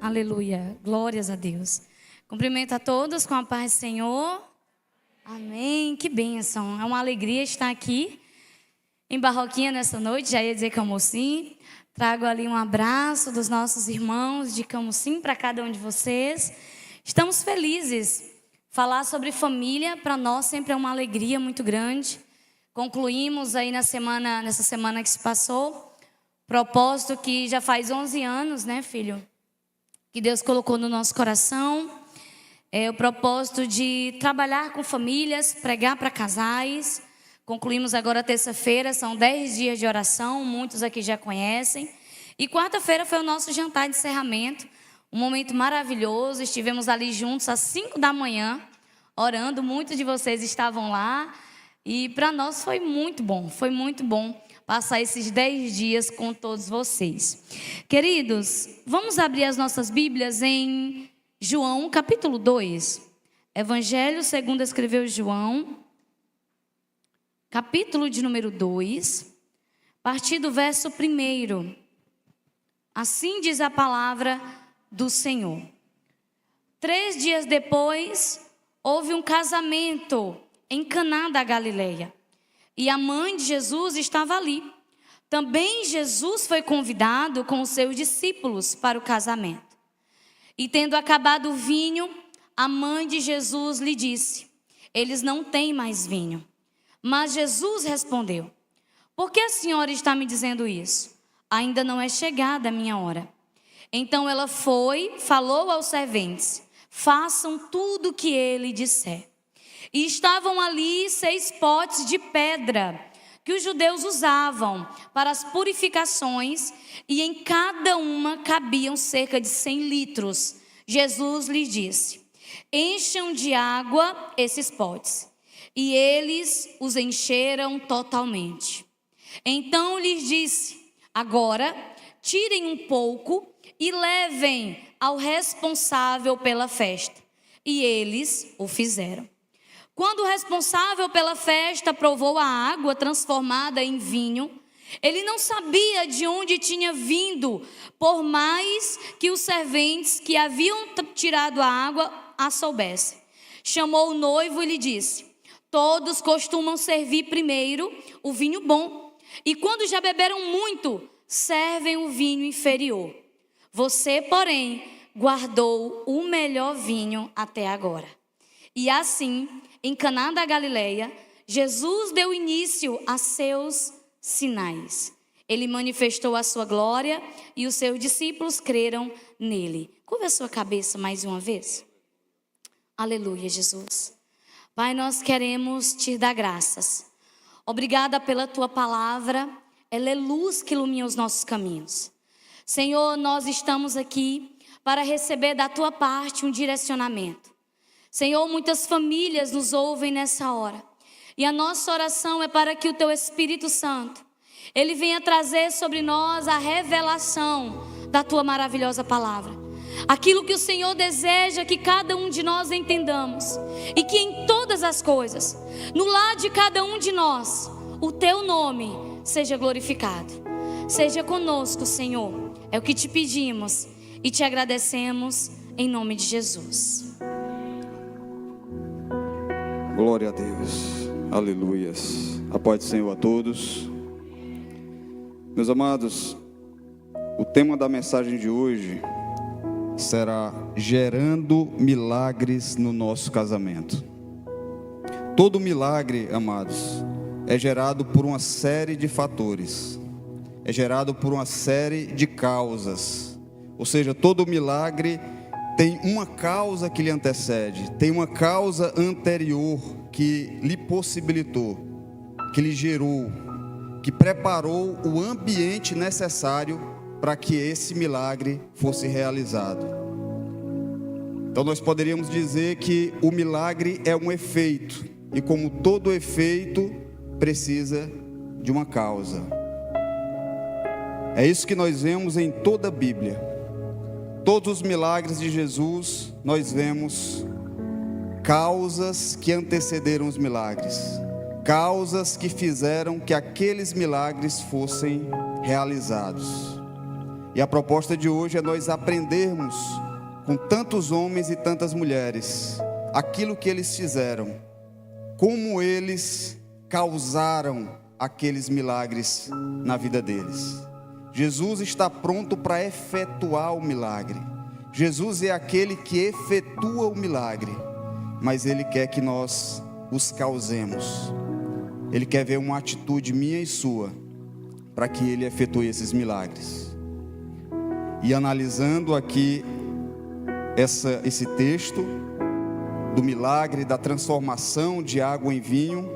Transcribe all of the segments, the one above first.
Aleluia. Glórias a Deus. Cumprimento a todos com a paz do Senhor. Amém. Que bênção. É uma alegria estar aqui em Barroquinha nessa noite. Já ia dizer Camocim. Trago ali um abraço dos nossos irmãos de Camocim para cada um de vocês. Estamos felizes. Falar sobre família para nós sempre é uma alegria muito grande. Concluímos aí nessa semana que se passou, propósito que já faz 11 anos, né, filho? Que Deus colocou no nosso coração. É o propósito de trabalhar com famílias, pregar para casais. Concluímos agora terça-feira, são 10 dias de oração, muitos aqui já conhecem. E quarta-feira foi o nosso jantar de encerramento, um momento maravilhoso. Estivemos ali juntos às 5 da manhã, orando. Muitos de vocês estavam lá. E para nós foi muito bom passar esses 10 dias com todos vocês. Queridos, vamos abrir as nossas Bíblias em João, capítulo 2. Evangelho segundo escreveu João, capítulo de número 2, a partir do verso 1. Assim diz a palavra do Senhor. 3 dias depois, houve um casamento em Caná da Galileia. E a mãe de Jesus estava ali. Também Jesus foi convidado com os seus discípulos para o casamento. E tendo acabado o vinho, a mãe de Jesus lhe disse: eles não têm mais vinho. Mas Jesus respondeu: por que a senhora está me dizendo isso? Ainda não é chegada a minha hora. Então ela falou aos serventes: façam tudo o que ele disser. E estavam ali 6 potes de pedra que os judeus usavam para as purificações, e em cada uma cabiam cerca de 100 litros. Jesus lhes disse: encham de água esses potes. E eles os encheram totalmente. Então lhes disse: agora tirem um pouco e levem ao responsável pela festa. E eles o fizeram. Quando o responsável pela festa provou a água transformada em vinho, ele não sabia de onde tinha vindo, por mais que os serventes que haviam tirado a água a soubessem. Chamou o noivo e lhe disse: todos costumam servir primeiro o vinho bom, e quando já beberam muito, servem o vinho inferior. Você, porém, guardou o melhor vinho até agora. E assim, em Caná da Galileia, Jesus deu início a seus sinais. Ele manifestou a sua glória e os seus discípulos creram nele. Curva a sua cabeça mais uma vez. Aleluia, Jesus. Pai, nós queremos te dar graças. Obrigada pela tua palavra. Ela é luz que ilumina os nossos caminhos. Senhor, nós estamos aqui para receber da tua parte um direcionamento. Senhor, muitas famílias nos ouvem nessa hora. E a nossa oração é para que o teu Espírito Santo, ele venha trazer sobre nós a revelação da tua maravilhosa palavra. Aquilo que o Senhor deseja que cada um de nós entendamos. E que em todas as coisas, no lar de cada um de nós, o teu nome seja glorificado. Seja conosco, Senhor. É o que te pedimos e te agradecemos em nome de Jesus. Glória a Deus, aleluias. A paz do Senhor a todos. Meus amados, o tema da mensagem de hoje será gerando milagres no nosso casamento. Todo milagre, amados, é gerado por uma série de fatores, é gerado por uma série de causas. Ou seja, todo milagre tem uma causa que lhe antecede, tem uma causa anterior que lhe possibilitou, que lhe gerou, que preparou o ambiente necessário para que esse milagre fosse realizado. Então nós poderíamos dizer que o milagre é um efeito, e como todo efeito precisa de uma causa. É isso que nós vemos em toda a Bíblia. Todos os milagres de Jesus, nós vemos causas que antecederam os milagres, causas que fizeram que aqueles milagres fossem realizados. E a proposta de hoje é nós aprendermos com tantos homens e tantas mulheres aquilo que eles fizeram, como eles causaram aqueles milagres na vida deles. Jesus está pronto para efetuar o milagre. Jesus é aquele que efetua o milagre, mas Ele quer que nós os causemos. Ele quer ver uma atitude minha e sua, para que Ele efetue esses milagres. E analisando aqui esse texto do milagre, da transformação de água em vinho,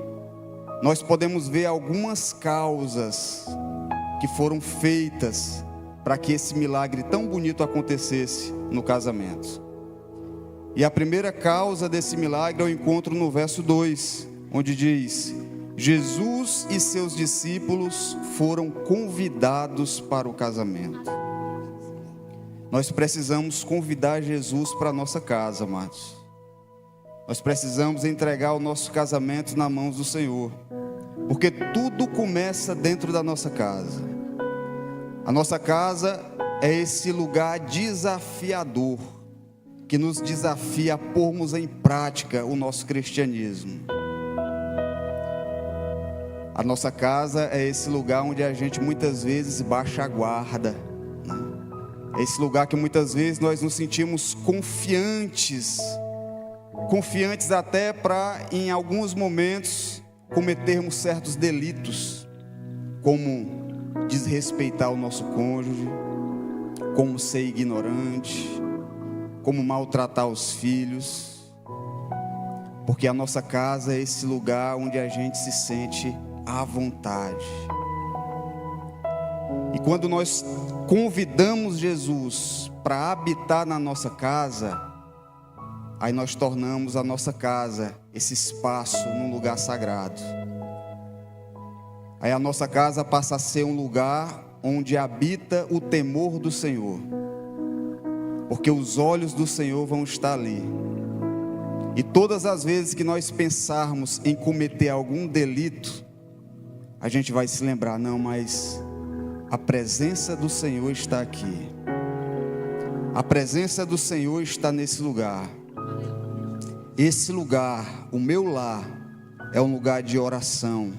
nós podemos ver algumas causas que foram feitas para que esse milagre tão bonito acontecesse no casamento. E a primeira causa desse milagre eu encontro no verso 2, onde diz: Jesus e seus discípulos foram convidados para o casamento. Nós precisamos convidar Jesus para a nossa casa, amados. Nós precisamos entregar o nosso casamento nas mãos do Senhor, porque tudo começa dentro da nossa casa. A nossa casa é esse lugar desafiador, que nos desafia a pormos em prática o nosso cristianismo. A nossa casa é esse lugar onde a gente muitas vezes baixa a guarda. É esse lugar que muitas vezes nós nos sentimos confiantes até para, em alguns momentos, cometermos certos delitos, como desrespeitar o nosso cônjuge, como ser ignorante, como maltratar os filhos, porque a nossa casa é esse lugar onde a gente se sente à vontade. E quando nós convidamos Jesus para habitar na nossa casa, aí nós tornamos a nossa casa, esse espaço, num lugar sagrado. Aí a nossa casa passa a ser um lugar onde habita o temor do Senhor, porque os olhos do Senhor vão estar ali. E todas as vezes que nós pensarmos em cometer algum delito, a gente vai se lembrar: não, mas a presença do Senhor está aqui. A presença do Senhor está nesse lugar. Esse lugar, o meu lar, é um lugar de oração,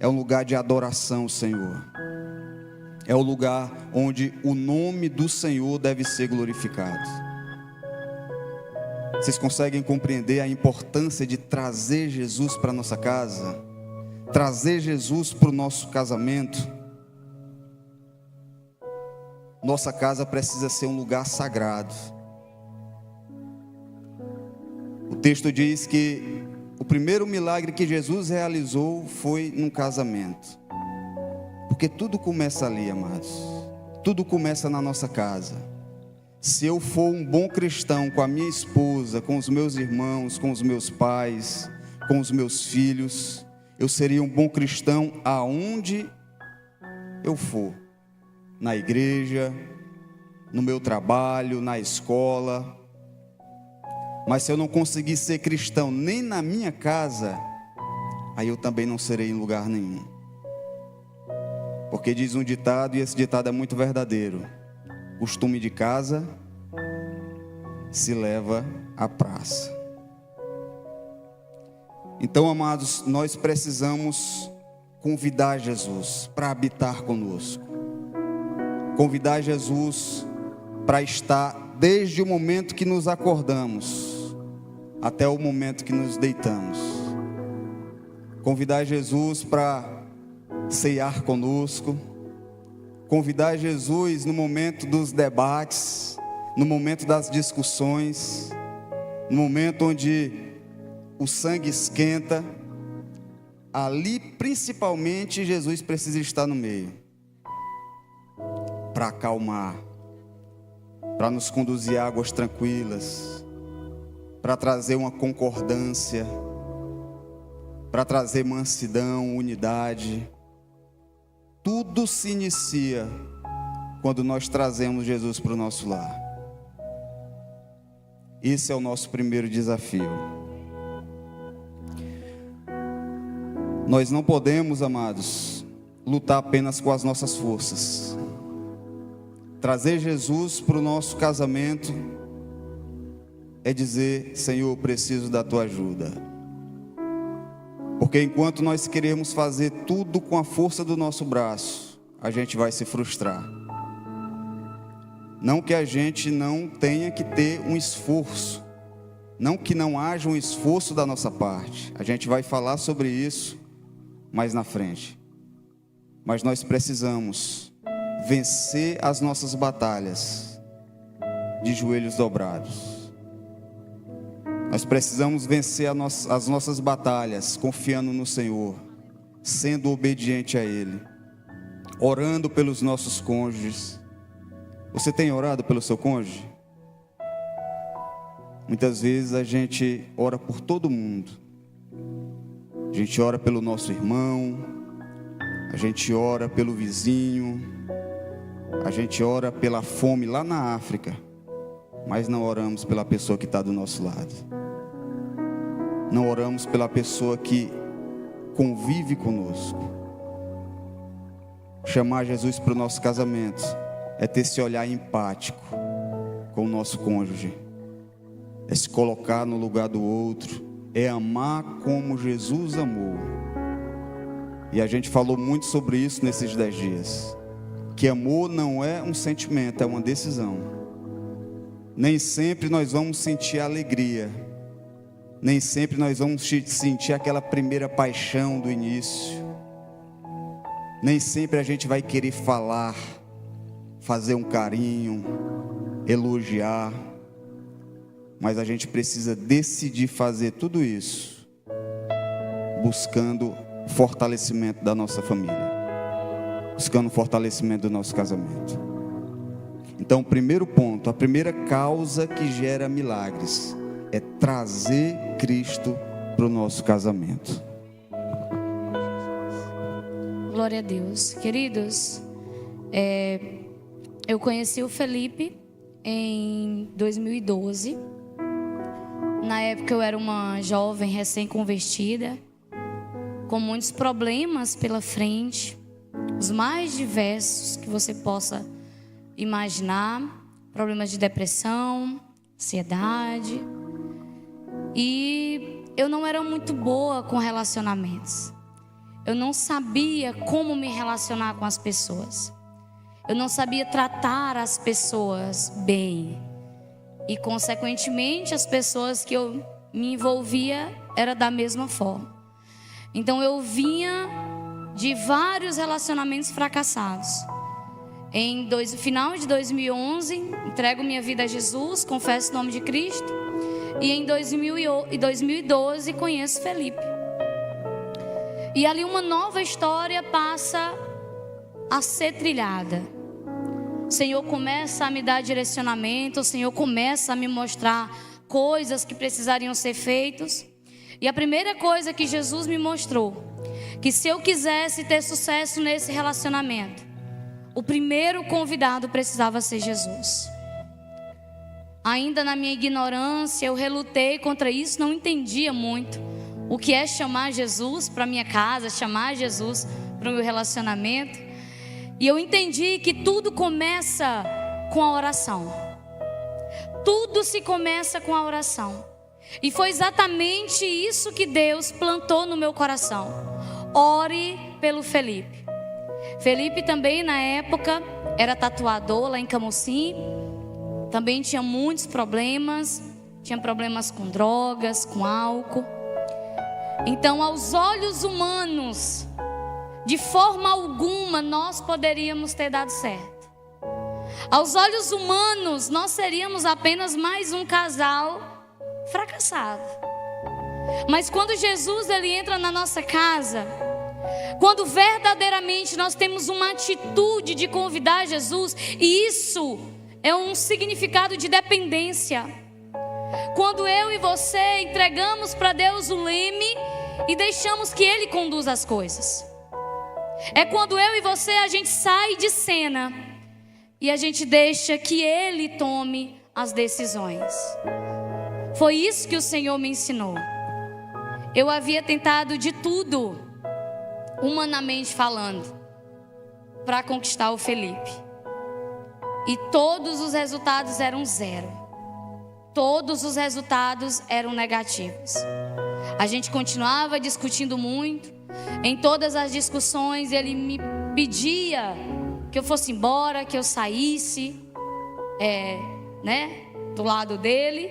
é um lugar de adoração, Senhor. É o lugar onde o nome do Senhor deve ser glorificado. Vocês conseguem compreender a importância de trazer Jesus para a nossa casa? Trazer Jesus para o nosso casamento? Nossa casa precisa ser um lugar sagrado. O texto diz que o primeiro milagre que Jesus realizou foi num casamento. Porque tudo começa ali, amados. Tudo começa na nossa casa. Se eu for um bom cristão com a minha esposa, com os meus irmãos, com os meus pais, com os meus filhos, eu seria um bom cristão aonde eu for. Na igreja, no meu trabalho, na escola. Mas se eu não conseguir ser cristão nem na minha casa, aí eu também não serei em lugar nenhum. Porque diz um ditado, e esse ditado é muito verdadeiro: costume de casa se leva à praça. Então, amados, nós precisamos convidar Jesus para habitar conosco. Convidar Jesus para estar desde o momento que nos acordamos até o momento que nos deitamos. Convidar Jesus para ceiar conosco. Convidar Jesus no momento dos debates, no momento das discussões, no momento onde o sangue esquenta. Ali principalmente Jesus precisa estar no meio, para acalmar, para nos conduzir a águas tranquilas, para trazer uma concordância, para trazer mansidão, unidade. Tudo se inicia quando nós trazemos Jesus para o nosso lar. Esse é o nosso primeiro desafio. Nós não podemos, amados, lutar apenas com as nossas forças. Trazer Jesus para o nosso casamento é dizer: Senhor, eu preciso da tua ajuda. Porque enquanto nós queremos fazer tudo com a força do nosso braço, a gente vai se frustrar. Não que a gente não tenha que ter um esforço, não que não haja um esforço da nossa parte. A gente vai falar sobre isso mais na frente. Mas nós precisamos vencer as nossas batalhas de joelhos dobrados. Nós precisamos vencer as nossas batalhas confiando no Senhor, sendo obediente a Ele, orando pelos nossos cônjuges. Você tem orado pelo seu cônjuge? Muitas vezes a gente ora por todo mundo. A gente ora pelo nosso irmão, a gente ora pelo vizinho, a gente ora pela fome lá na África, mas não oramos pela pessoa que está do nosso lado. Não oramos pela pessoa que convive conosco. Chamar Jesus para o nosso casamento é ter esse olhar empático com o nosso cônjuge, é se colocar no lugar do outro, é amar como Jesus amou. E a gente falou muito sobre isso nesses 10 dias, que amor não é um sentimento, é uma decisão. Nem sempre nós vamos sentir alegria, nem sempre nós vamos sentir aquela primeira paixão do início, nem sempre a gente vai querer falar, fazer um carinho, elogiar, mas a gente precisa decidir fazer tudo isso, buscando fortalecimento da nossa família, buscando fortalecimento do nosso casamento. Então, o primeiro ponto, a primeira causa que gera milagres é trazer Cristo para o nosso casamento. Glória a Deus. Queridos, eu conheci o Felipe em 2012. Na época eu era uma jovem recém-convertida, com muitos problemas pela frente, os mais diversos que você possa imaginar, problemas de depressão, ansiedade, e eu não era muito boa com relacionamentos. Eu não sabia como me relacionar com as pessoas. Eu não sabia tratar as pessoas bem. E, consequentemente, as pessoas que eu me envolvia era da mesma forma. Então, eu vinha de vários relacionamentos fracassados. Final de 2011, entrego minha vida a Jesus, confesso o nome de Cristo. E em 2012, conheço Felipe. E ali uma nova história passa a ser trilhada. O Senhor começa a me dar direcionamento, o Senhor começa a me mostrar coisas que precisariam ser feitas. E a primeira coisa que Jesus me mostrou, que se eu quisesse ter sucesso nesse relacionamento, o primeiro convidado precisava ser Jesus. Ainda na minha ignorância, eu relutei contra isso, não entendia muito o que é chamar Jesus para minha casa, chamar Jesus para o meu relacionamento. E eu entendi que tudo começa com a oração. Tudo se começa com a oração. E foi exatamente isso que Deus plantou no meu coração. Ore pelo Felipe. Felipe também na época era tatuador lá em Camocim. Também tinha muitos problemas. Tinha problemas com drogas, com álcool. Então, aos olhos humanos, de forma alguma nós poderíamos ter dado certo. Aos olhos humanos, nós seríamos apenas mais um casal fracassado. Mas quando Jesus ele entra na nossa casa, quando verdadeiramente nós temos uma atitude de convidar Jesus, e isso é um significado de dependência. Quando eu e você entregamos para Deus o leme e deixamos que Ele conduza as coisas. É quando eu e você a gente sai de cena e a gente deixa que Ele tome as decisões. Foi isso que o Senhor me ensinou. Eu havia tentado de tudo, humanamente falando, para conquistar o Felipe. e todos os resultados eram zero. Todos os resultados eram negativos. A gente continuava discutindo muito. Em todas as discussões ele me pedia que eu fosse embora, que eu saísse, do lado dele.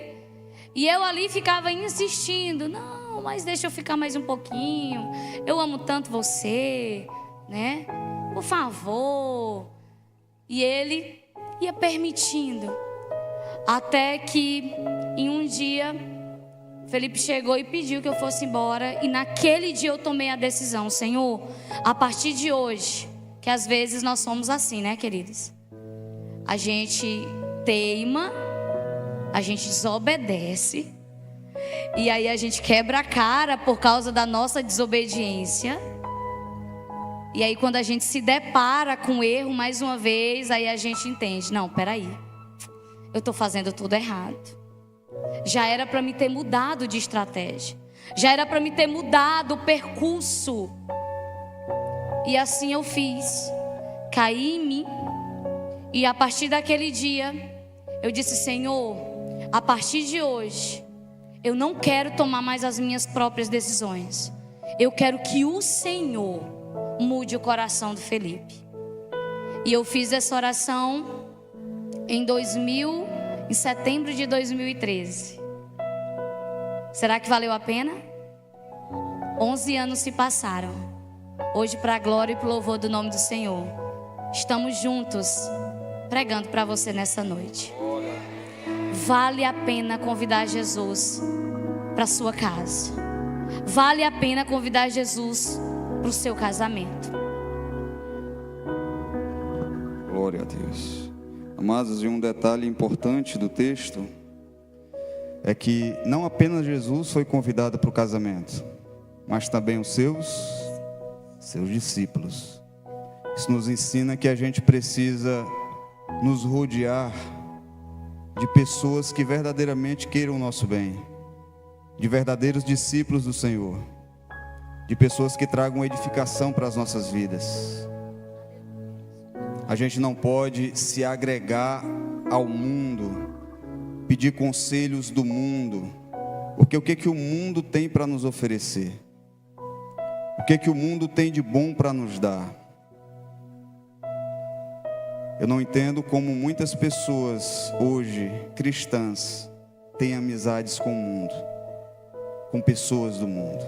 E eu ali ficava insistindo: não, mas deixa eu ficar mais um pouquinho. Eu amo tanto você, né? Por favor. E ele ia permitindo. Até que em um dia Felipe chegou e pediu que eu fosse embora. E naquele dia eu tomei a decisão: Senhor, a partir de hoje, que às vezes nós somos assim, né, queridos? A gente teima, a gente desobedece, e aí a gente quebra a cara por causa da nossa desobediência. E aí quando a gente se depara com o erro mais uma vez, aí a gente entende: não, peraí, eu estou fazendo tudo errado. Já era para me ter mudado de estratégia, já era para me ter mudado o percurso. E assim eu fiz. Caí em mim. E a partir daquele dia eu disse: Senhor, a partir de hoje eu não quero tomar mais as minhas próprias decisões. Eu quero que o Senhor mude o coração do Felipe. E eu fiz essa oração em setembro de 2013. Será que valeu a pena? 11 anos se passaram. Hoje, para a glória e para o louvor do nome do Senhor, estamos juntos pregando para você nessa noite. Vale a pena convidar Jesus para sua casa. Vale a pena convidar Jesus para o seu casamento. Glória a Deus. Amados, e um detalhe importante do texto é que não apenas Jesus foi convidado para o casamento, mas também os seus discípulos. Isso nos ensina que a gente precisa nos rodear de pessoas que verdadeiramente queiram o nosso bem, de verdadeiros discípulos do Senhor, de pessoas que tragam edificação para as nossas vidas. A gente não pode se agregar ao mundo, pedir conselhos do mundo, porque o que o mundo tem para nos oferecer? O que o mundo tem de bom para nos dar? Eu não entendo como muitas pessoas hoje, cristãs, têm amizades com o mundo, com pessoas do mundo.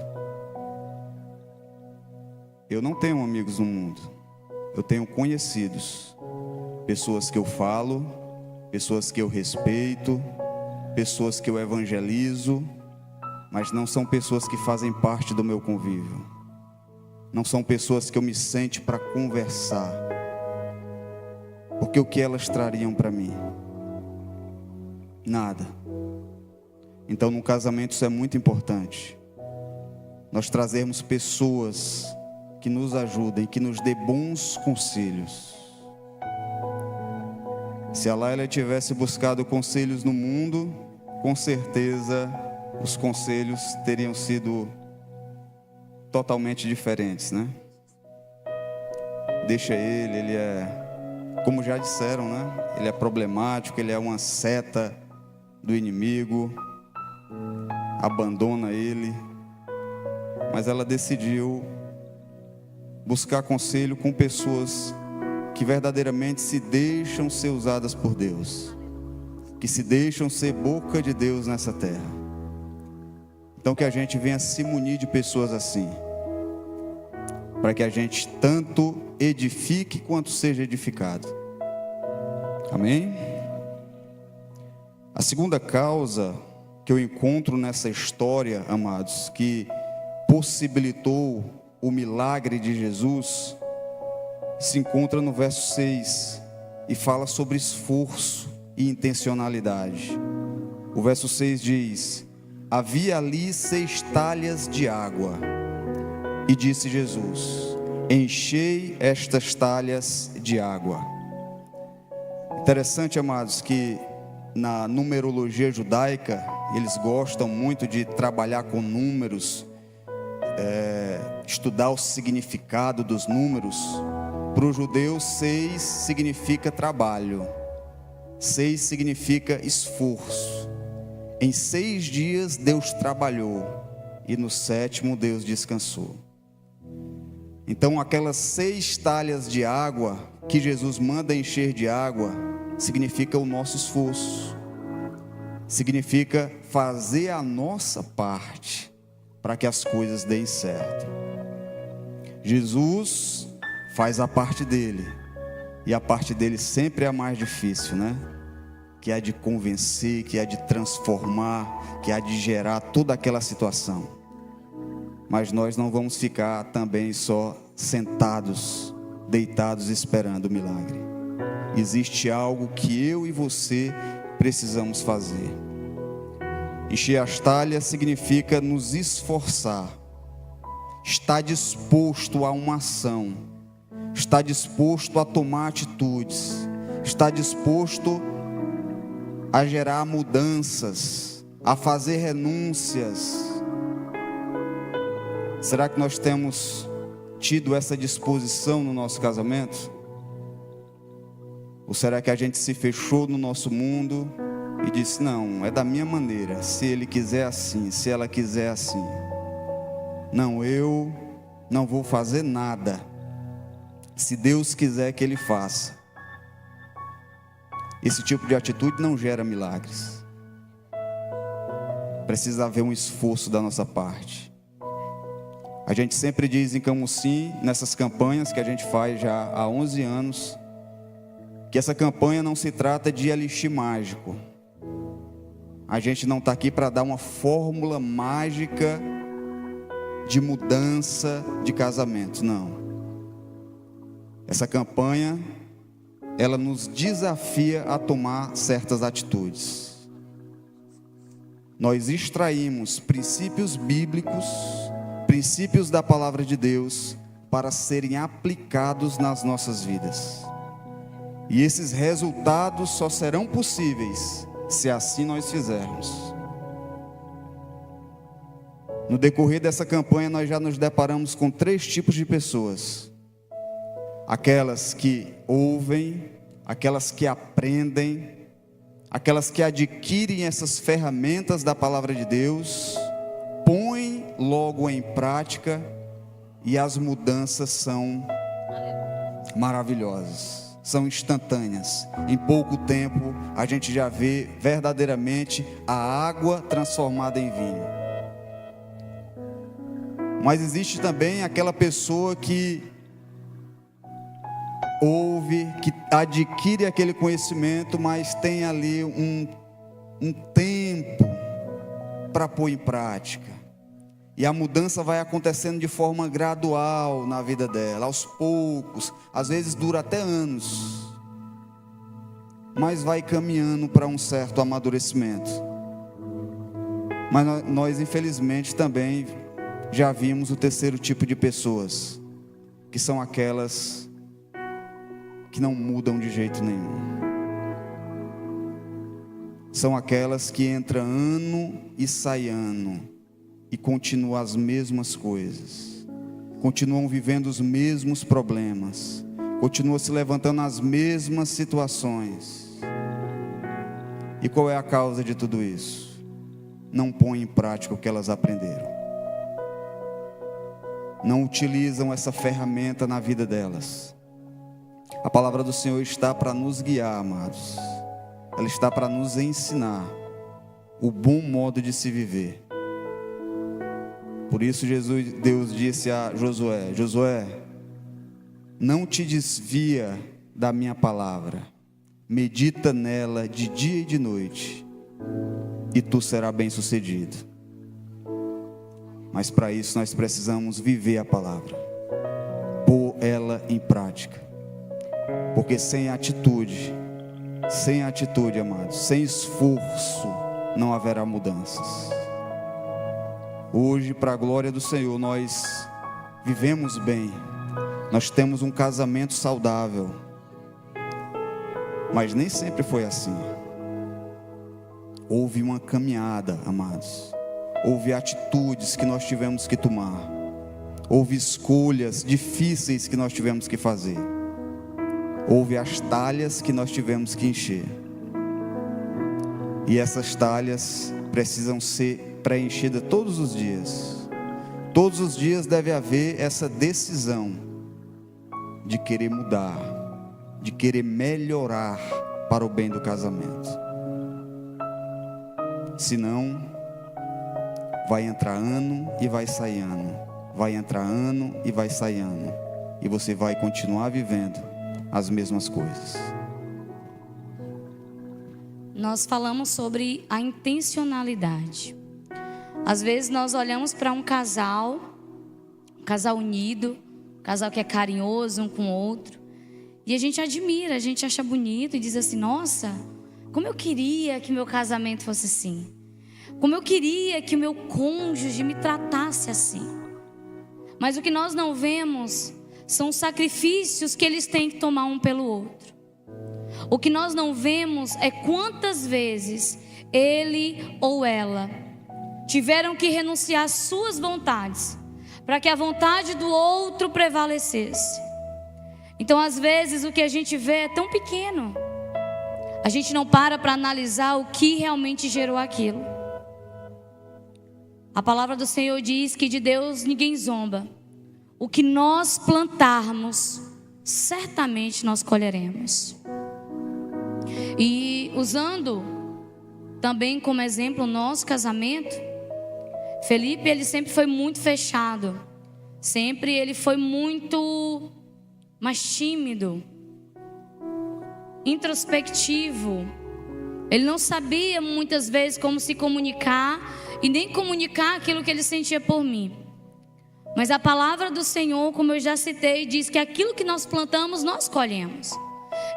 Eu não tenho amigos no mundo, eu tenho conhecidos, pessoas que eu falo, pessoas que eu respeito, pessoas que eu evangelizo, mas não são pessoas que fazem parte do meu convívio. Não são pessoas que eu me sente para conversar, porque o que elas trariam para mim? Nada. Então no casamento isso é muito importante. Nós trazermos pessoas que nos ajudem, que nos dê bons conselhos. Se a Laila tivesse buscado conselhos no mundo, com certeza os conselhos teriam sido totalmente diferentes, né? Deixa ele é, como já disseram, né? Ele é problemático, ele é uma seta do inimigo, abandona ele. Mas ela decidiu buscar conselho com pessoas que verdadeiramente se deixam ser usadas por Deus, que se deixam ser boca de Deus nessa terra. Então que a gente venha se munir de pessoas assim, para que a gente tanto edifique quanto seja edificado. Amém? A segunda causa que eu encontro nessa história, amados, que possibilitou o milagre de Jesus, se encontra no verso 6 e fala sobre esforço e intencionalidade. O verso 6 diz: havia ali 6 talhas de água, e disse Jesus: enchei estas talhas de água. Interessante, amados, que na numerologia judaica eles gostam muito de trabalhar com números, estudar o significado dos números. Para o judeu, 6 significa trabalho. 6 significa esforço. Em 6 dias Deus trabalhou e no 7º Deus descansou. Então aquelas 6 talhas de água que Jesus manda encher de água significa o nosso esforço. Significa fazer a nossa parte para que as coisas deem certo. Jesus faz a parte dele, e a parte dele sempre é a mais difícil, né? Que é de convencer, que é de transformar, que é de gerar toda aquela situação. Mas nós não vamos ficar também só sentados, deitados, esperando o milagre. Existe algo que eu e você precisamos fazer. Encher as talhas significa nos esforçar, estar disposto a uma ação, estar disposto a tomar atitudes, estar disposto a gerar mudanças, a fazer renúncias. Será que nós temos tido essa disposição no nosso casamento? Ou será que a gente se fechou no nosso mundo e disse, não, é da minha maneira, se ele quiser assim, se ela quiser assim. Não, eu não vou fazer nada, se Deus quiser que ele faça. Esse tipo de atitude não gera milagres. Precisa haver um esforço da nossa parte. A gente sempre diz em Camusim, nessas campanhas que a gente faz já há 11 anos, que essa campanha não se trata de elixir mágico. A gente não está aqui para dar uma fórmula mágica de mudança de casamento, não. Essa campanha, ela nos desafia a tomar certas atitudes. Nós extraímos princípios bíblicos, princípios da palavra de Deus, para serem aplicados nas nossas vidas. E esses resultados só serão possíveis se assim nós fizermos. No decorrer dessa campanha, nós já nos deparamos com 3 tipos de pessoas: aquelas que ouvem, aquelas que aprendem, aquelas que adquirem essas ferramentas da palavra de Deus, põem logo em prática, e as mudanças são maravilhosas. São instantâneas. Em pouco tempo a gente já vê verdadeiramente a água transformada em vinho. Mas existe também aquela pessoa que ouve, que adquire aquele conhecimento, mas tem ali um tempo para pôr em prática. E a mudança vai acontecendo de forma gradual na vida dela, aos poucos, às vezes dura até anos, mas vai caminhando para um certo amadurecimento. Mas nós infelizmente também já vimos o 3º tipo de pessoas, que são aquelas que não mudam de jeito nenhum. São aquelas que entram ano e sai ano, e continuam as mesmas coisas, continuam vivendo os mesmos problemas, continuam se levantando nas mesmas situações. E qual é a causa de tudo isso? Não põem em prática o que elas aprenderam, não utilizam essa ferramenta na vida delas. A palavra do Senhor está para nos guiar, amados. Ela está para nos ensinar o bom modo de se viver. Por isso Deus disse a Josué: Josué, não te desvia da minha palavra, medita nela de dia e de noite, e tu serás bem-sucedido. Mas para isso nós precisamos viver a palavra, pôr ela em prática, porque sem atitude, amados, sem esforço, não haverá mudanças. Hoje, para a glória do Senhor, nós vivemos bem, nós temos um casamento saudável, mas nem sempre foi assim. Houve uma caminhada, amados, houve atitudes que nós tivemos que tomar, houve escolhas difíceis que nós tivemos que fazer, houve as talhas que nós tivemos que encher. E essas talhas precisam ser preenchidas todos os dias. Todos os dias deve haver essa decisão de querer mudar, de querer melhorar para o bem do casamento. Senão, vai entrar ano e vai sair ano. Vai entrar ano e vai sair ano. E você vai continuar vivendo as mesmas coisas. Nós falamos sobre a intencionalidade. Às vezes nós olhamos para um casal unido, um casal que é carinhoso um com o outro, e a gente admira, a gente acha bonito e diz assim: nossa, como eu queria que meu casamento fosse assim. Como eu queria que o meu cônjuge me tratasse assim. Mas o que nós não vemos são os sacrifícios que eles têm que tomar um pelo outro. O que nós não vemos é quantas vezes ele ou ela tiveram que renunciar às suas vontades para que a vontade do outro prevalecesse. Então, às vezes, o que a gente vê é tão pequeno. A gente não para analisar o que realmente gerou aquilo. A palavra do Senhor diz que de Deus ninguém zomba. O que nós plantarmos, certamente nós colheremos. E usando também como exemplo o nosso casamento, Felipe, ele sempre foi muito fechado. Sempre ele foi muito mais tímido, introspectivo. Ele não sabia muitas vezes como se comunicar e nem comunicar aquilo que ele sentia por mim. Mas a palavra do Senhor, como eu já citei, diz que aquilo que nós plantamos, nós colhemos.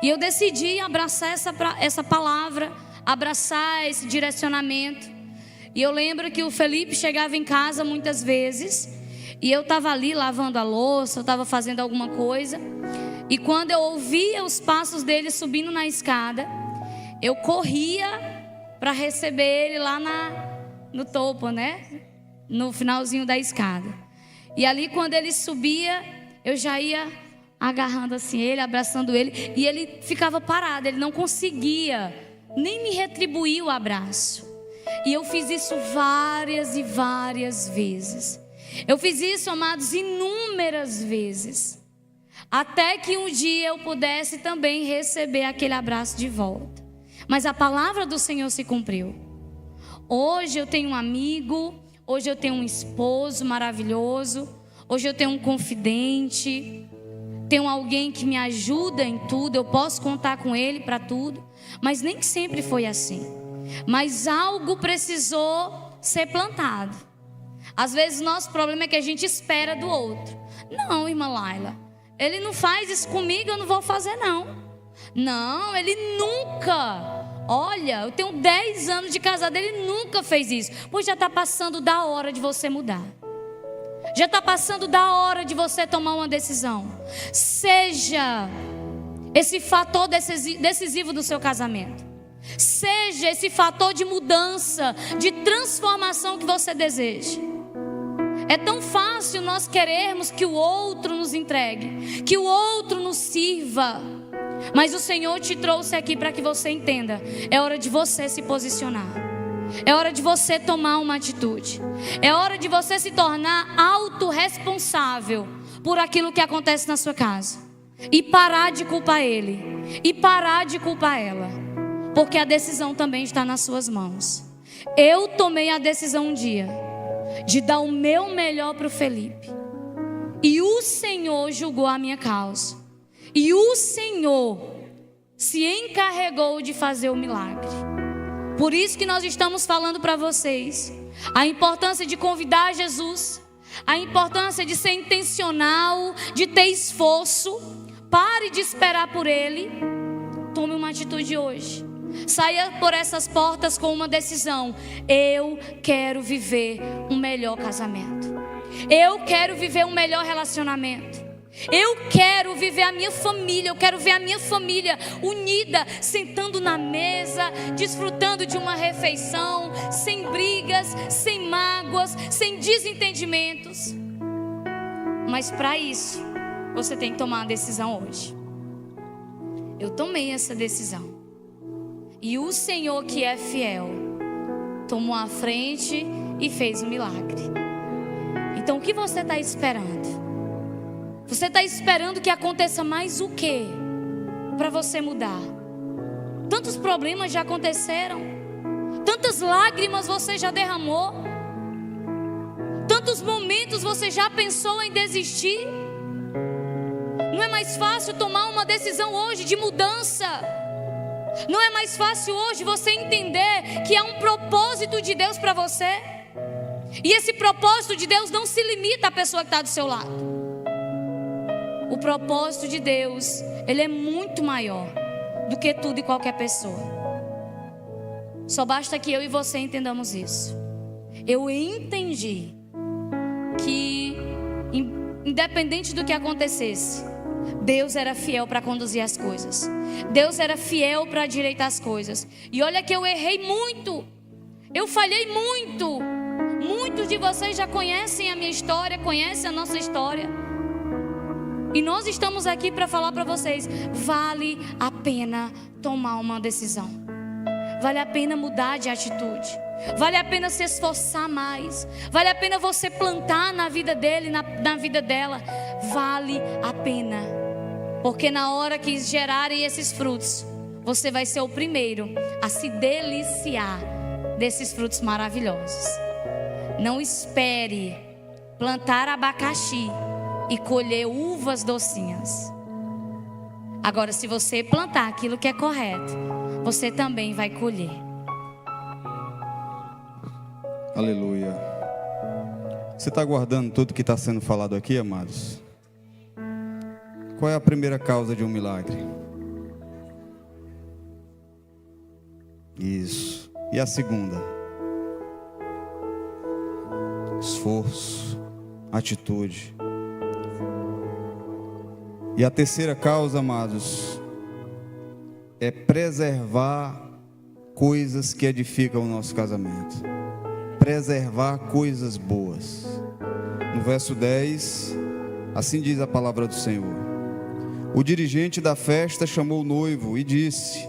E eu decidi abraçar essa palavra, abraçar esse direcionamento. E eu lembro que o Felipe chegava em casa muitas vezes, e eu estava ali lavando a louça, eu estava fazendo alguma coisa. E quando eu ouvia os passos dele subindo na escada, eu corria para receber ele lá no topo, né? No finalzinho da escada. E ali quando ele subia, eu já ia agarrando assim ele, abraçando ele. E ele ficava parado, ele não conseguia nem me retribuir o abraço. E eu fiz isso várias e várias vezes. Eu fiz isso, amados, inúmeras vezes. Até que um dia eu pudesse também receber aquele abraço de volta. Mas a palavra do Senhor se cumpriu. Hoje eu tenho um amigo, hoje eu tenho um esposo maravilhoso, hoje eu tenho um confidente, tenho alguém que me ajuda em tudo, eu posso contar com ele para tudo. Mas nem sempre foi assim. Mas algo precisou ser plantado. Às vezes o nosso problema é que a gente espera do outro. Não, irmã Laila, ele não faz isso comigo, eu não vou fazer não. Não, ele nunca. Olha, eu tenho 10 anos de casado, ele nunca fez isso. Pois já está passando da hora de você mudar. Já está passando da hora de você tomar uma decisão. Seja esse fator decisivo do seu casamento. Seja esse fator de mudança, de transformação que você deseja. É tão fácil nós querermos que o outro nos entregue, que o outro nos sirva. Mas o Senhor te trouxe aqui para que você entenda. É hora de você se posicionar. É hora de você tomar uma atitude. É hora de você se tornar autorresponsável por aquilo que acontece na sua casa. E parar de culpar ele. E parar de culpar ela. Porque a decisão também está nas suas mãos. Eu tomei a decisão um dia de dar o meu melhor para o Felipe. E o Senhor julgou a minha causa. E o Senhor se encarregou de fazer o milagre. Por isso que nós estamos falando para vocês a importância de convidar Jesus, a importância de ser intencional, de ter esforço. Pare de esperar por Ele. Tome uma atitude hoje. Saia por essas portas com uma decisão. Eu quero viver um melhor casamento. Eu quero viver um melhor relacionamento. Eu quero viver a minha família. Eu quero ver a minha família unida, sentando na mesa, desfrutando de uma refeição, sem brigas, sem mágoas, sem desentendimentos. Mas para isso, você tem que tomar uma decisão hoje. Eu tomei essa decisão. E o Senhor, que é fiel, tomou a frente e fez um milagre. Então o que você está esperando? Você está esperando que aconteça mais o quê para você mudar? Tantos problemas já aconteceram, tantas lágrimas você já derramou, tantos momentos você já pensou em desistir. Não é mais fácil tomar uma decisão hoje de mudança? Não é mais fácil hoje você entender que há um propósito de Deus para você? E esse propósito de Deus não se limita à pessoa que está do seu lado. O propósito de Deus, ele é muito maior do que tudo e qualquer pessoa. Só basta que eu e você entendamos isso. Eu entendi que, independente do que acontecesse, Deus era fiel para conduzir as coisas. Deus era fiel para direitar as coisas. E olha que eu errei muito, eu falhei muito. Muitos de vocês já conhecem a minha história, conhecem a nossa história. E nós estamos aqui para falar para vocês: vale a pena tomar uma decisão, vale a pena mudar de atitude, vale a pena se esforçar mais, vale a pena você plantar na vida dele, na vida dela. Vale a pena, porque na hora que gerarem esses frutos, você vai ser o primeiro a se deliciar desses frutos maravilhosos. Não espere plantar abacaxi e colher uvas docinhas. Agora, se você plantar aquilo que é correto, você também vai colher. Aleluia. Você está guardando tudo que está sendo falado aqui, amados? Qual é a primeira causa de um milagre? Isso. E a segunda? Esforço, atitude. E a terceira causa, amados, é preservar coisas que edificam o nosso casamento. Preservar coisas boas. No verso 10, assim diz a palavra do Senhor: o dirigente da festa chamou o noivo e disse: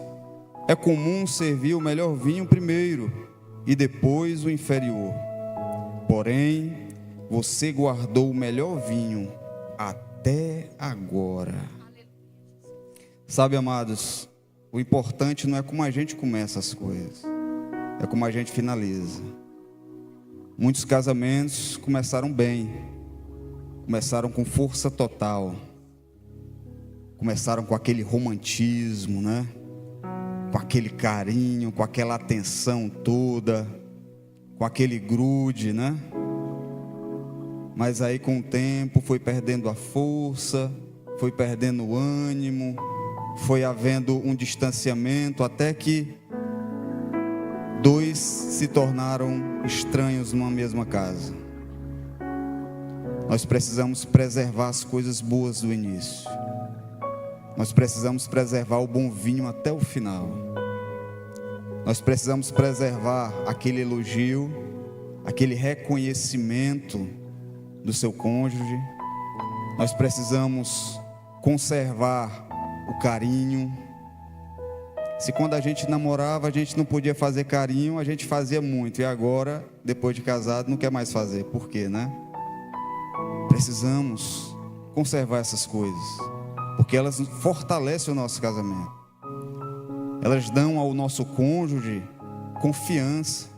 é comum servir o melhor vinho primeiro e depois o inferior. Porém, você guardou o melhor vinho até agora. Sabe, amados, o importante não é como a gente começa as coisas, é como a gente finaliza. Muitos casamentos começaram bem, começaram com força total, começaram com aquele romantismo, né? Com aquele carinho, com aquela atenção toda, com aquele grude, né? Mas aí com o tempo foi perdendo a força, foi perdendo o ânimo, foi havendo um distanciamento, até que dois se tornaram estranhos numa mesma casa. Nós precisamos preservar as coisas boas do início. Nós precisamos preservar o bom vinho até o final. Nós precisamos preservar aquele elogio, aquele reconhecimento do seu cônjuge. Nós precisamos conservar o carinho. Se quando a gente namorava a gente não podia fazer carinho, a gente fazia muito, e agora, depois de casado, não quer mais fazer. Por quê, né? Precisamos conservar essas coisas, porque elas fortalecem o nosso casamento. Elas dão ao nosso cônjuge confiança.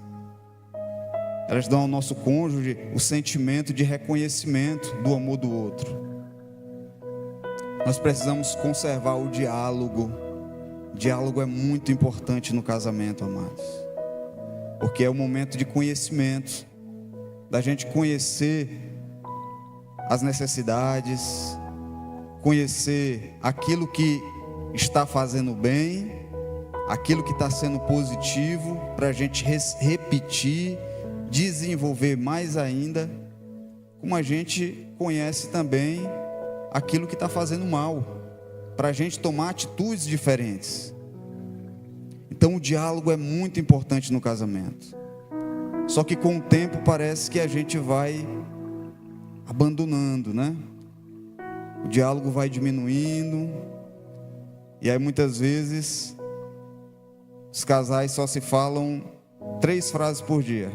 Elas dão ao nosso cônjuge o sentimento de reconhecimento do amor do outro. Nós precisamos conservar o diálogo. O diálogo é muito importante no casamento, amados, porque é o momento de conhecimento, da gente conhecer as necessidades, conhecer aquilo que está fazendo bem, aquilo que está sendo positivo, para a gente repetir, desenvolver mais ainda, como a gente conhece também aquilo que está fazendo mal, para a gente tomar atitudes diferentes. Então o diálogo é muito importante no casamento. Só que com o tempo parece que a gente vai abandonando, né? O diálogo vai diminuindo, e aí muitas vezes os casais só se falam 3 frases por dia: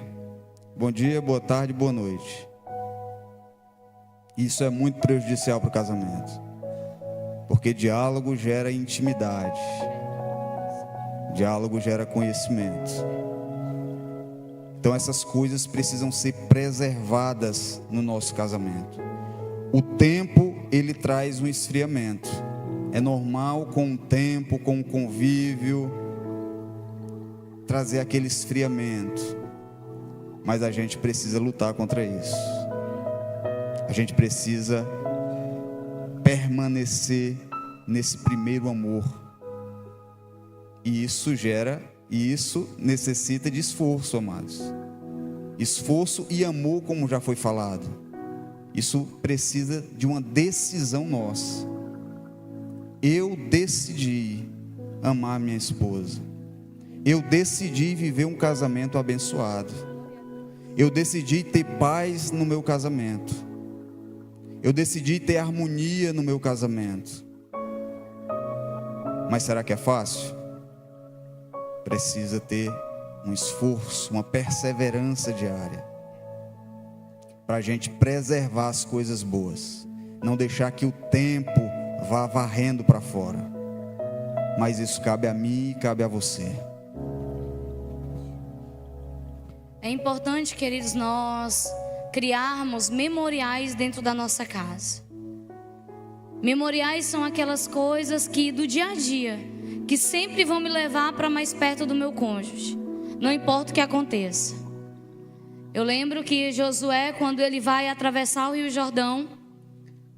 bom dia, boa tarde, boa noite. Isso é muito prejudicial para o casamento, porque diálogo gera intimidade, diálogo gera conhecimento. Então essas coisas precisam ser preservadas no nosso casamento. O tempo, ele traz um esfriamento. É normal com o tempo, com o convívio, trazer aquele esfriamento. Mas a gente precisa lutar contra isso. A gente precisa permanecer nesse primeiro amor. E isso necessita de esforço, amados. Esforço e amor, como já foi falado. Isso precisa de uma decisão nossa. Eu decidi amar minha esposa. Eu decidi viver um casamento abençoado. Eu decidi ter paz no meu casamento. Eu decidi ter harmonia no meu casamento. Mas será que é fácil? Precisa ter um esforço, uma perseverança diária, para a gente preservar as coisas boas, não deixar que o tempo vá varrendo para fora. Mas isso cabe a mim e cabe a você. É importante, queridos, nós criarmos memoriais dentro da nossa casa. Memoriais são aquelas coisas que do dia a dia, que sempre vão me levar para mais perto do meu cônjuge, não importa o que aconteça. Eu lembro que Josué, quando ele vai atravessar o Rio Jordão,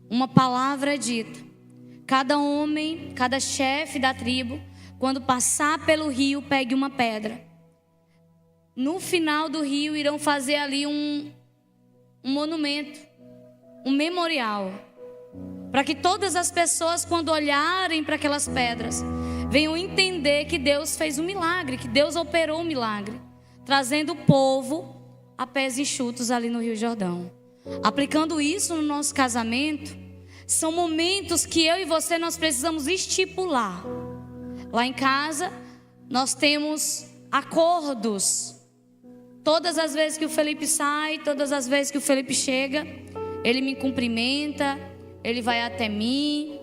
uma palavra é dita: cada homem, cada chefe da tribo, quando passar pelo rio, pegue uma pedra. No final do rio irão fazer ali um monumento, um memorial, para que todas as pessoas, quando olharem para aquelas pedras, venham entender que Deus fez um milagre, que Deus operou um milagre, trazendo o povo a pés enxutos ali no Rio Jordão. Aplicando isso no nosso casamento, são momentos que eu e você nós precisamos estipular. Lá em casa, nós temos acordos. Todas as vezes que o Felipe sai, todas as vezes que o Felipe chega, ele me cumprimenta, ele vai até mim,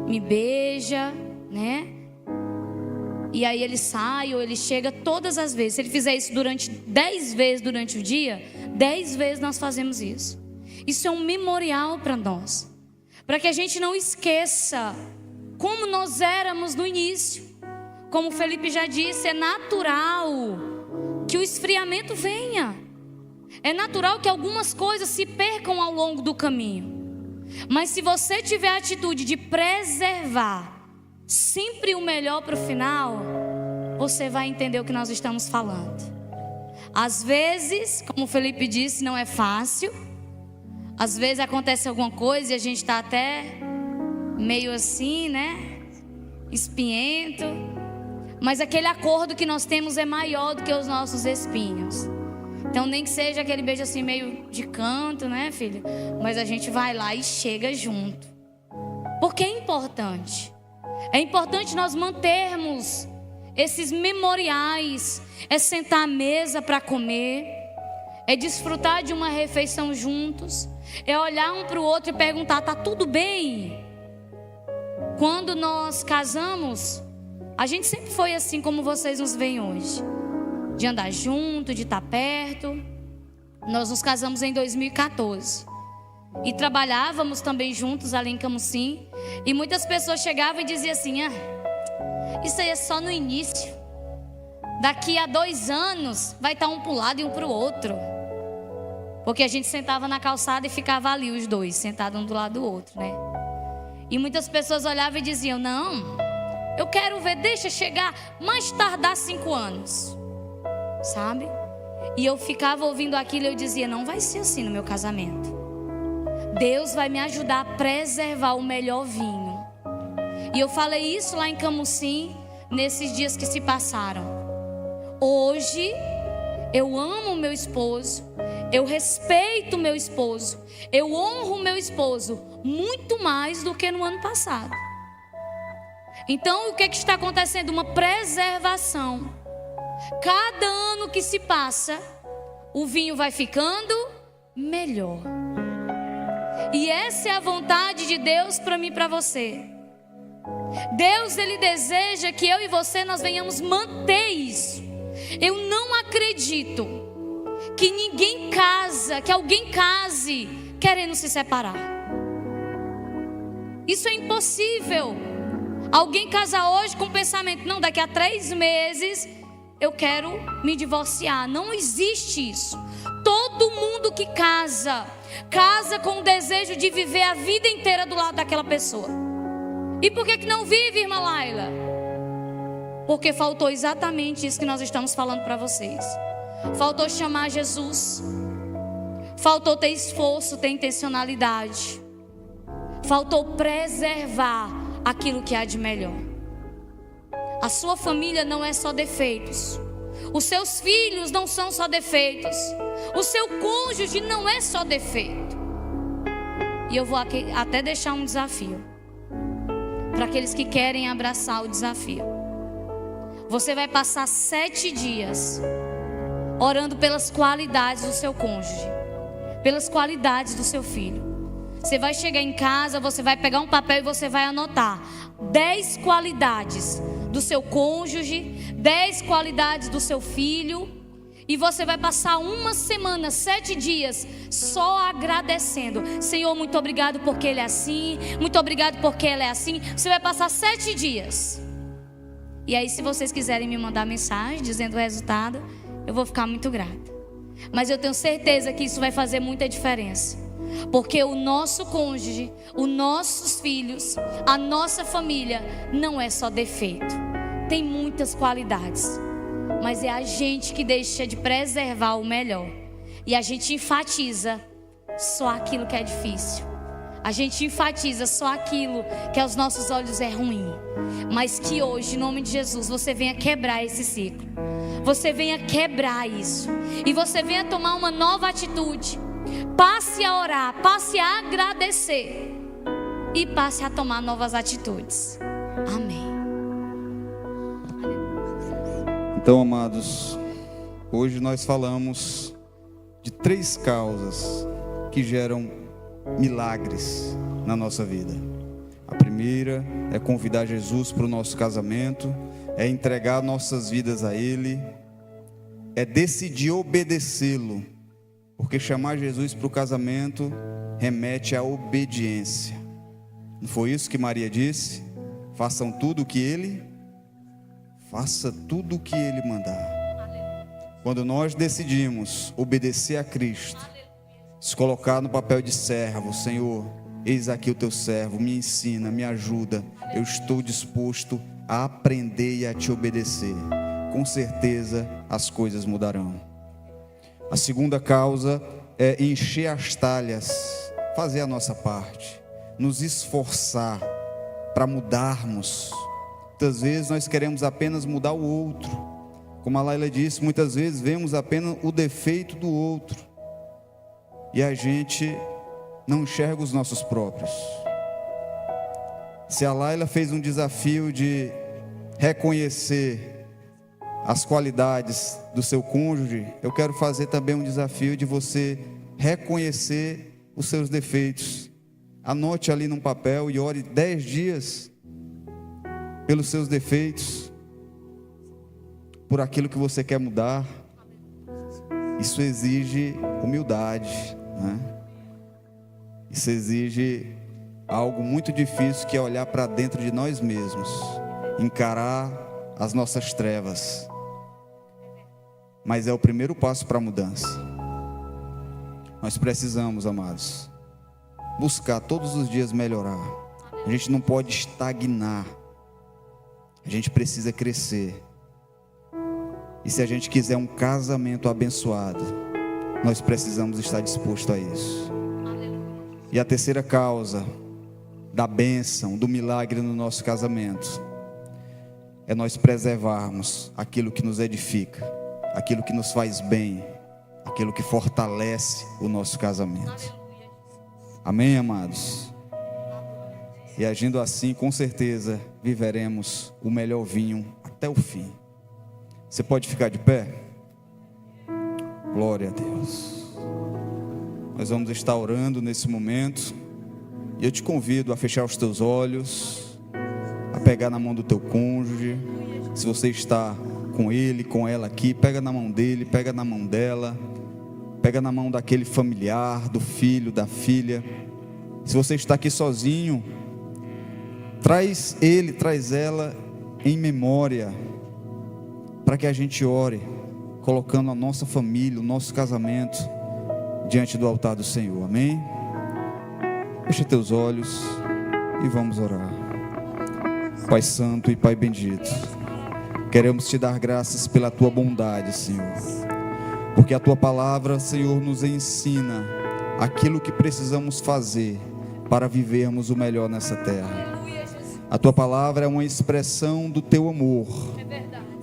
me beija, né? E aí ele sai ou ele chega todas as vezes. Se ele fizer isso 10 vezes durante o dia, 10 vezes nós fazemos isso. Isso é um memorial para nós, para que a gente não esqueça como nós éramos no início. Como o Felipe já disse, é natural que o esfriamento venha. É natural que algumas coisas se percam ao longo do caminho. Mas se você tiver a atitude de preservar sempre o melhor para o final, você vai entender o que nós estamos falando. Às vezes, como o Felipe disse, não é fácil. Às vezes acontece alguma coisa e a gente está até meio assim, né? Espinhento. Mas aquele acordo que nós temos é maior do que os nossos espinhos. Então nem que seja aquele beijo assim meio de canto, né, filho? Mas a gente vai lá e chega junto. Porque é importante. É importante nós mantermos esses memoriais. É sentar à mesa para comer. É desfrutar de uma refeição juntos. É olhar um para o outro e perguntar: tá tudo bem? Quando nós casamos, a gente sempre foi assim como vocês nos veem hoje, de andar junto, de estar perto. Nós nos casamos em 2014 e trabalhávamos também juntos ali em Camusim. E muitas pessoas chegavam e diziam assim: isso aí é só no início. Daqui a 2 anos vai estar um para o lado e um para o outro. Porque a gente sentava na calçada e ficava ali os dois, sentados um do lado do outro, né? E muitas pessoas olhavam e diziam: não, eu quero ver, deixa chegar mais tardar 5 anos, sabe? E eu ficava ouvindo aquilo e eu dizia: não vai ser assim no meu casamento. Deus vai me ajudar a preservar o melhor vinho. E eu falei isso lá em Camusim, nesses dias que se passaram. Hoje eu amo o meu esposo, eu respeito o meu esposo, eu honro o meu esposo muito mais do que no ano passado. Então o que está acontecendo? Uma preservação. Cada ano que se passa, o vinho vai ficando melhor. E essa é a vontade de Deus para mim e para você. Deus, Ele deseja que eu e você nós venhamos manter isso. Eu não acredito que ninguém casa, que alguém case querendo se separar. Isso é impossível. Alguém casa hoje com o pensamento: não, daqui a 3 meses eu quero me divorciar. Não existe isso. Todo mundo que casa com o desejo de viver a vida inteira do lado daquela pessoa. E por que não vive, irmã Laila? Porque faltou exatamente isso que nós estamos falando para vocês. Faltou chamar Jesus. Faltou ter esforço, ter intencionalidade. Faltou preservar aquilo que há de melhor. A sua família não é só defeitos. Os seus filhos não são só defeitos. O seu cônjuge não é só defeito. E eu vou aqui até deixar um desafio para aqueles que querem abraçar o desafio. Você vai passar 7 dias orando pelas qualidades do seu cônjuge, pelas qualidades do seu filho. Você vai chegar em casa, você vai pegar um papel e você vai anotar 10 qualidades do seu cônjuge, 10 qualidades do seu filho. E você vai passar uma semana, 7 dias, só agradecendo. Senhor, muito obrigado porque ele é assim. Muito obrigado porque ela é assim. Você vai passar 7 dias. E aí, se vocês quiserem me mandar mensagem dizendo o resultado, eu vou ficar muito grata. Mas eu tenho certeza que isso vai fazer muita diferença. Porque o nosso cônjuge, os nossos filhos, a nossa família não é só defeito. Tem muitas qualidades. Mas é a gente que deixa de preservar o melhor. E a gente enfatiza só aquilo que é difícil. A gente enfatiza só aquilo que aos nossos olhos é ruim. Mas que hoje, em nome de Jesus, você venha quebrar esse ciclo. Você venha quebrar isso. E você venha tomar uma nova atitude. Passe a orar, passe a agradecer. E passe a tomar novas atitudes. Amém. Então, amados, hoje nós falamos de 3 causas que geram milagres na nossa vida. A primeira é convidar Jesus para o nosso casamento, é entregar nossas vidas a Ele, é decidir obedecê-lo, porque chamar Jesus para o casamento remete à obediência. Não foi isso que Maria disse? Façam tudo o que Ele faça tudo o que Ele mandar. Quando nós decidimos obedecer a Cristo, se colocar no papel de servo, Senhor, eis aqui o teu servo, me ensina, me ajuda, eu estou disposto a aprender e a te obedecer. Com certeza as coisas mudarão. A segunda causa é encher as talhas, fazer a nossa parte, nos esforçar para mudarmos. Muitas vezes nós queremos apenas mudar o outro. Como a Laila disse, muitas vezes vemos apenas o defeito do outro. E a gente não enxerga os nossos próprios. Se a Laila fez um desafio de reconhecer as qualidades do seu cônjuge, eu quero fazer também um desafio de você reconhecer os seus defeitos. Anote ali num papel e ore 10 dias pelos seus defeitos, por aquilo que você quer mudar. Isso exige humildade, né? Isso exige algo muito difícil, que é olhar para dentro de nós mesmos, encarar as nossas trevas. Mas é o primeiro passo para a mudança. Nós precisamos, amados, buscar todos os dias melhorar. A gente não pode estagnar. A gente precisa crescer. E se a gente quiser um casamento abençoado, nós precisamos estar disposto a isso. E a terceira causa da bênção, do milagre no nosso casamento, é nós preservarmos aquilo que nos edifica, aquilo que nos faz bem, aquilo que fortalece o nosso casamento. Amém, amados? E agindo assim, com certeza, viveremos o melhor vinho até o fim. Você pode ficar de pé? Glória a Deus. Nós vamos estar orando nesse momento. E eu te convido a fechar os teus olhos, a pegar na mão do teu cônjuge. Se você está com ele, com ela aqui, pega na mão dele, pega na mão dela, pega na mão daquele familiar, do filho, da filha. Se você está aqui sozinho, traz ele, traz ela em memória, para que a gente ore, colocando a nossa família, o nosso casamento diante do altar do Senhor, amém? Fecha teus olhos e vamos orar. Pai santo e Pai bendito, queremos te dar graças pela tua bondade, Senhor, porque a tua palavra, Senhor, nos ensina aquilo que precisamos fazer para vivermos o melhor nessa terra. A tua palavra é uma expressão do teu amor,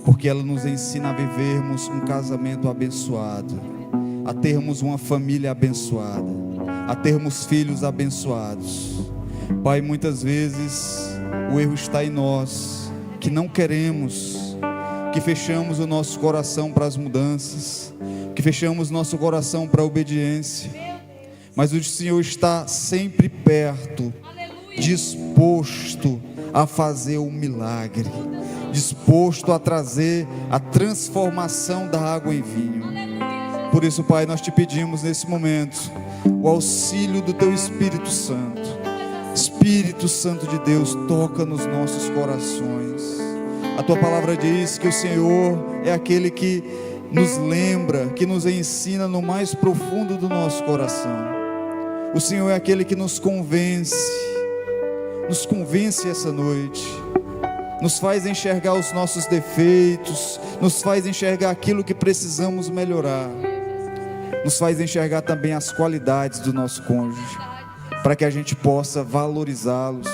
porque ela nos ensina a vivermos um casamento abençoado, a termos uma família abençoada, a termos filhos abençoados. Pai, muitas vezes o erro está em nós, que não queremos, que fechamos o nosso coração para as mudanças, que fechamos nosso coração para a obediência, mas o Senhor está sempre perto, disposto a fazer o milagre, disposto a trazer a transformação da água em vinho. Por isso, Pai, nós te pedimos nesse momento o auxílio do teu Espírito Santo. Espírito Santo de Deus, toca nos nossos corações. A tua palavra diz que o Senhor é aquele que nos lembra, que nos ensina no mais profundo do nosso coração. O Senhor é aquele que nos convence essa noite, nos faz enxergar os nossos defeitos, nos faz enxergar aquilo que precisamos melhorar, nos faz enxergar também as qualidades do nosso cônjuge, para que a gente possa valorizá-los,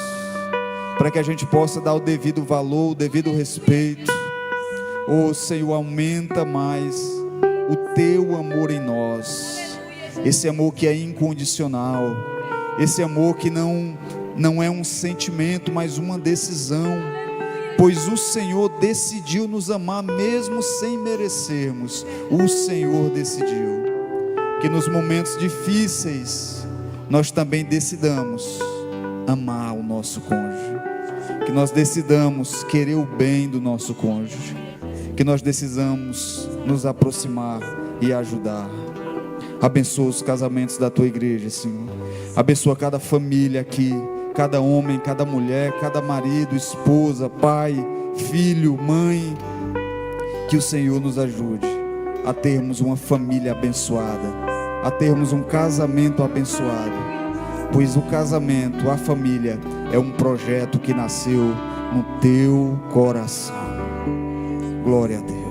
para que a gente possa dar o devido valor, o devido respeito. Oh Senhor, aumenta mais o teu amor em nós, esse amor que é incondicional, esse amor que não é um sentimento, mas uma decisão, pois o Senhor decidiu nos amar mesmo sem merecermos. O Senhor decidiu que nos momentos difíceis nós também decidamos amar o nosso cônjuge, que nós decidamos querer o bem do nosso cônjuge, que nós decidamos nos aproximar e ajudar. Abençoa os casamentos da tua igreja, Senhor. Abençoa cada família aqui, cada homem, cada mulher, cada marido, esposa, pai, filho, mãe. Que o Senhor nos ajude a termos uma família abençoada, a termos um casamento abençoado, pois o casamento, a família, é um projeto que nasceu no teu coração. Glória a Deus.